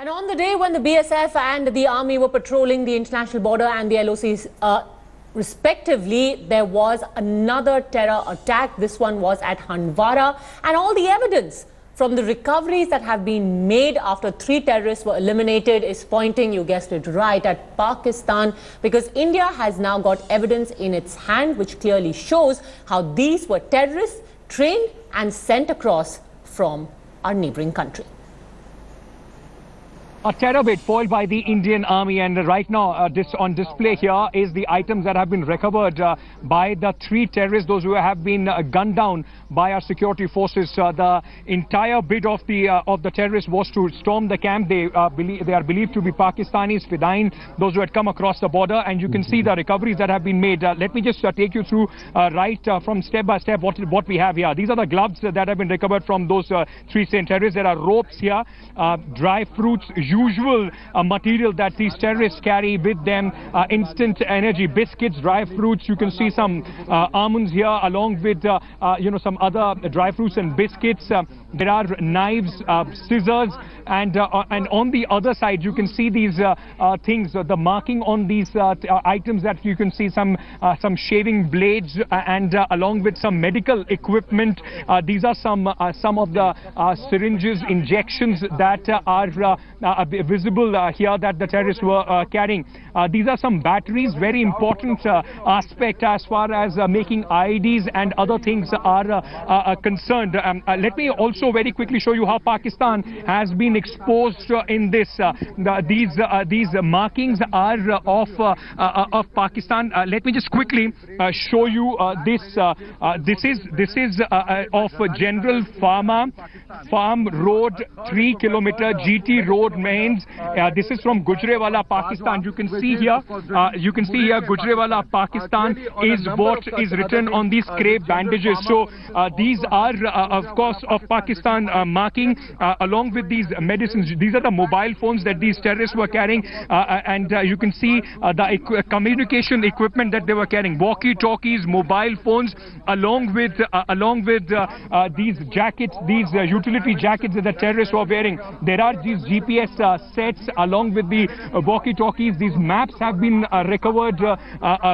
And on the day when the BSF and the army were patrolling the international border and the LOCs respectively, there was another terror attack. This one was at Handwara, and all the evidence from the recoveries that have been made after 3 terrorists were eliminated is pointing, you guessed it right, at Pakistan, because India has now got evidence in its hand which clearly shows how these were terrorists trained and sent across from our neighboring country. A terror bid foiled by the Indian Army, and right now on display here is the items that have been recovered by the 3 terrorists, those who have been gunned down by our security forces. The entire bid of the terrorists was to storm the camp. They are believed to be Pakistanis, Fedayeen, those who had come across the border, and you can see the recoveries that have been made. Let me just take you through from step by step what we have here. These are the gloves that have been recovered from those 3 terrorists. There are ropes here, dry fruits, usual material that these terrorists carry with them, instant energy, biscuits, dry fruits. You can see some almonds here along with some other dry fruits and biscuits. There are knives, scissors, and on the other side you can see these things, the marking on these items, that you can see some shaving blades and along with some medical equipment. These are some of the syringes, injections that are visible here that the terrorists were carrying. These are some batteries, very important aspect as far as making IEDs and other things are concerned. Let me also very quickly show you how Pakistan has been exposed in this. These markings are of Pakistan. Let me just quickly show you this. This is of General Farm Road, 3-kilometer GT road mains. This is from Gujranwala, Pakistan. You can see here Gujranwala, Pakistan is what is written on these crepe bandages. So these are of course of Pakistan marking, along with these medicines. These are the mobile phones that these terrorists were carrying, and you can see the communication equipment that they were carrying, walkie-talkies, mobile phones, along with these jackets, these utility jackets that the terrorists were wearing. There are these GPS sets along with the walkie-talkies. These maps have been recovered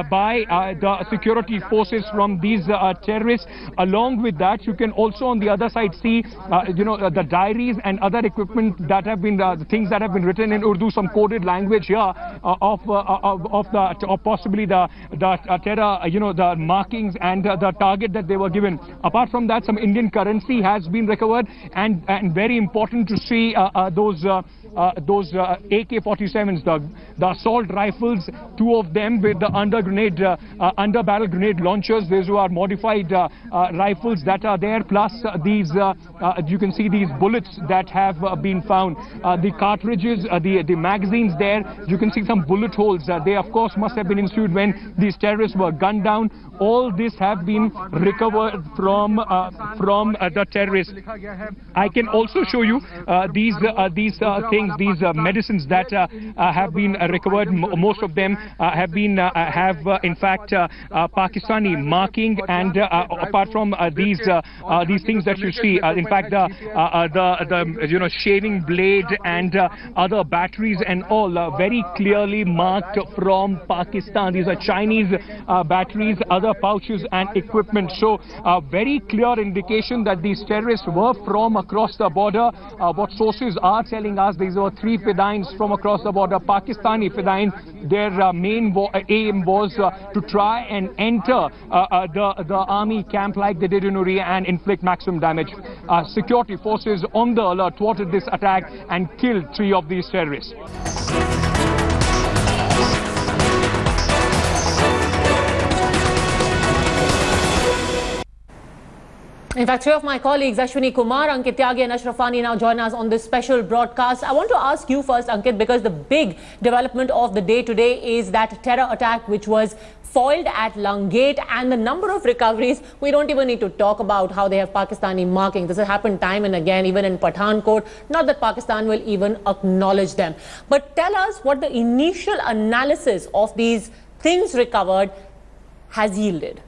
by the security forces from these terrorists. Along with that, you can also on the other side see the diaries and other equipment that have been the things that have been written in Urdu, some coded language here of possibly the terror, the markings and the target that they were given. Apart from that, some Indian currency has been recovered, and very important to see those AK-47s, the assault rifles, 2 of them with the under barrel grenade launchers. Those who are modified rifles that are there, plus these you can see these bullets that have been found, the cartridges, the magazines there. You can see some bullet holes. They of course must have been ensued when these terrorists were gunned down. All this have been recovered from the terrorists. I can also show you these things, these medicines that have been recovered. Most of them have in fact Pakistani marking, and apart from these things that you see, in fact the shaving blade and other batteries and all very clearly marked from Pakistan. These are Chinese batteries, other pouches and equipment. So very clear indication that these terrorists were from across the border. What sources are telling us, these were 3 Fedayeens from across the border, Pakistani Fedayeen. Their main aim was to try and enter the army camp like they did in Uri and inflict maximum damage. Security forces on the alert thwarted this attack and killed 3 of these terrorists. In fact, 3 of my colleagues, Ashwini Kumar, Ankit Tyagi and Ashrafani, now join us on this special broadcast. I want to ask you first, Ankit, because the big development of the day today is that terror attack which was foiled at Langate, and the number of recoveries. We don't even need to talk about how they have Pakistani marking. This has happened time and again, even in Pathankot. Not that Pakistan will even acknowledge them. But tell us what the initial analysis of these things recovered has yielded.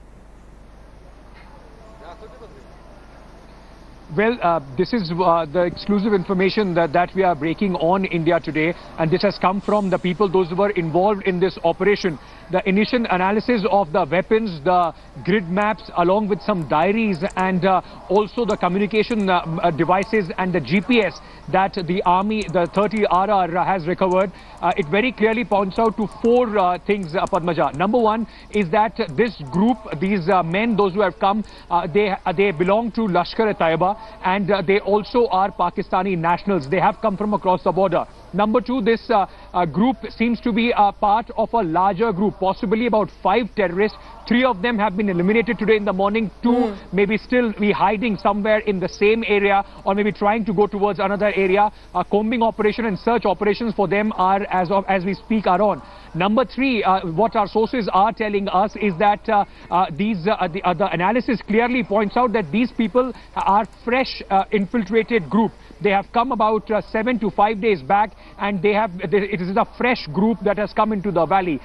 Well, this is the exclusive information that we are breaking on India Today, and this has come from the people, those who were involved in this operation. The initial analysis of the weapons, the grid maps, along with some diaries, and also the communication devices and the GPS that the army, the 30RR, has recovered. It very clearly points out to four things, Padmaja. Number one is that this group, these men, those who have come, they belong to Lashkar-e-Taiba, and they also are Pakistani nationals. They have come from across the border. Number two, this group seems to be a part of a larger group, possibly about 5 terrorists. 3 of them have been eliminated today in the morning. 2 maybe still be hiding somewhere in the same area, or maybe trying to go towards another area. A combing operation and search operations for them are, as we speak, are on. Number 3, what our sources are telling us is that the analysis clearly points out that these people are fresh infiltrated group. They have come about 7 to 5 days back, and it is a fresh group that has come into the valley.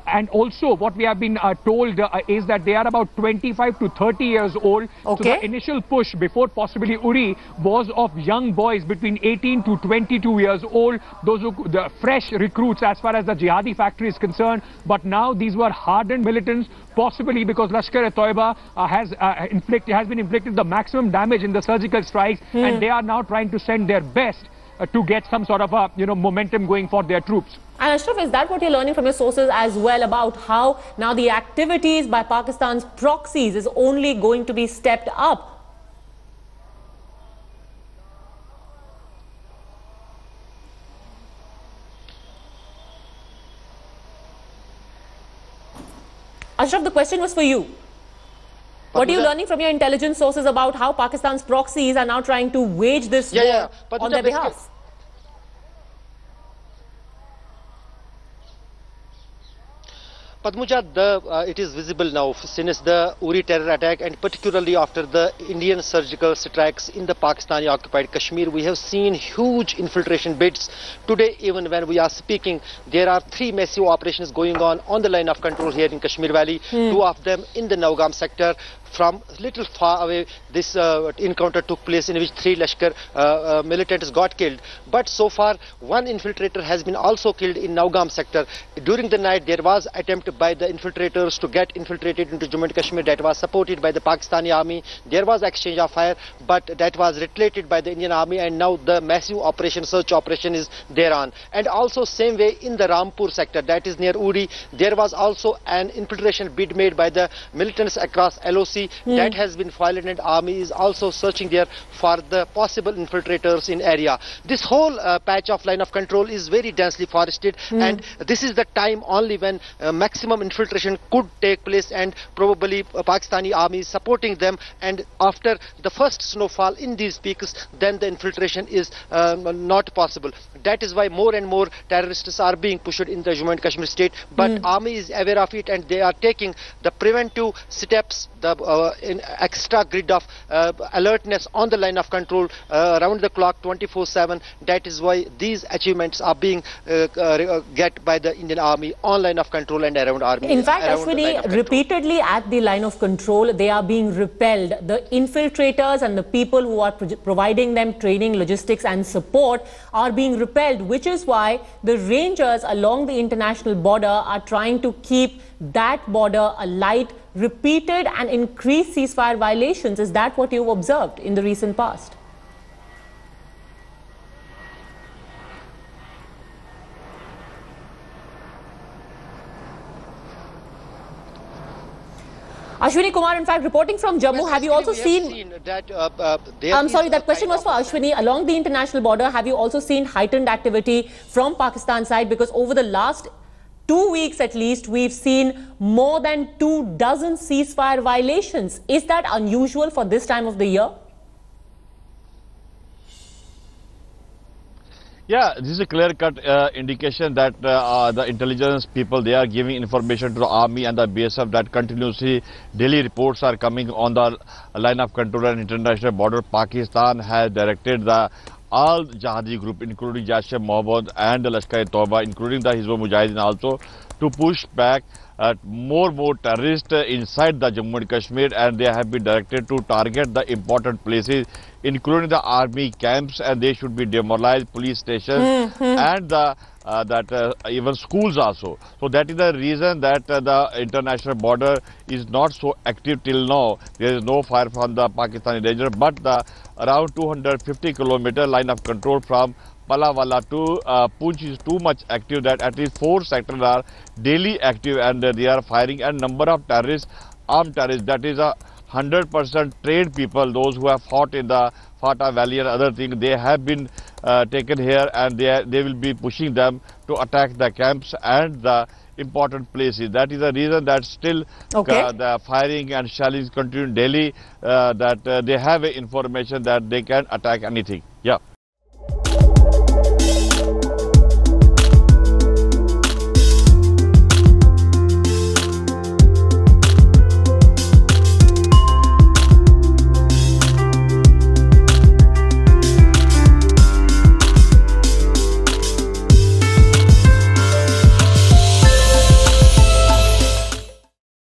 And also what we have been told is that they are about 25 to 30 years old. Okay. So the initial push before possibly Uri was of young boys between 18 to 22 years old, those who, the fresh recruits as far as the jihadi factory is concerned. But now these were hardened militants, possibly because Lashkar-e-Taiba has been inflicted the maximum damage in the surgical strikes, and they are now trying to send their best to get some sort of momentum going for their troops. And Ashraf, is that what you're learning from your sources as well, about how now the activities by Pakistan's proxies is only going to be stepped up? Ashraf, the question was for you. What are you learning from your intelligence sources about how Pakistan's proxies are now trying to wage this war on their behalf? Padmuja, it is visible now since the Uri terror attack, and particularly after the Indian surgical strikes in the Pakistani occupied Kashmir, we have seen huge infiltration bids. Today, even when we are speaking, there are 3 massive operations going on the line of control here in Kashmir Valley. 2 of them in the Naugam sector. From little far away, this encounter took place in which 3 Lashkar militants got killed. But so far, 1 infiltrator has been also killed in Naugam sector. During the night, there was attempt by the infiltrators to get infiltrated into Jammu and Kashmir that was supported by the Pakistani army. There was exchange of fire, but that was retaliated by the Indian army, and now the massive operation, search operation, is thereon. And also same way in the Rampur sector, that is near Uri, there was also an infiltration bid made by the militants across LOC. That has been foiled, and army is also searching there for the possible infiltrators in area. This whole patch of line of control is very densely forested, and this is the time only when maximum infiltration could take place, and probably Pakistani army is supporting them. And after the first snowfall in these peaks, then the infiltration is not possible. That is why more and more terrorists are being pushed in the Jammu and Kashmir state, but army is aware of it, and they are taking the preventive steps, the extra grid of alertness on the line of control around the clock 24/7. That is why these achievements are being get by the Indian army on line of control and around army. In fact, Ashwini, repeatedly at the line of control, they are being repelled. The infiltrators and the people who are providing them training, logistics and support are being repelled, which is why the rangers along the international border are trying to keep that border alight. Repeated and increased ceasefire violations. Is that what you've observed in the recent past? Ashwini Kumar, in fact, reporting from Jammu, have you also seen that I'm sorry, that question was for Ashwini. Along the international border, have you also seen heightened activity from Pakistan side? Because over the last 2 weeks at least, we've seen more than 24 ceasefire violations. Is that unusual for this time of the year? Yeah, this is a clear-cut indication that the intelligence people, they are giving information to the army and the BSF that continuously daily reports are coming on the line of control and international border. Pakistan has directed the all jihadi group, including Jaish-e-Mohammed and the Lashkar-e-Tauba, including the Hizb Mujahideen also, to push back more terrorists inside the Jammu and Kashmir, and they have been directed to target the important places, including the army camps, and they should be demoralized, police stations, and even schools also. So that is the reason that the international border is not so active till now. There is no fire from the Pakistani Ranger, but the around 250 kilometer line of control from Palawala to Poonch is too much active, that at least 4 sectors are daily active, and they are firing, and number of terrorists, armed terrorists, that is 100% trained people, those who have fought in the Fata Valley and other things, they have been taken here, and they will be pushing them to attack the camps and the important places. That is the reason that still the firing and shelling continue daily, that they have information that they can attack anything.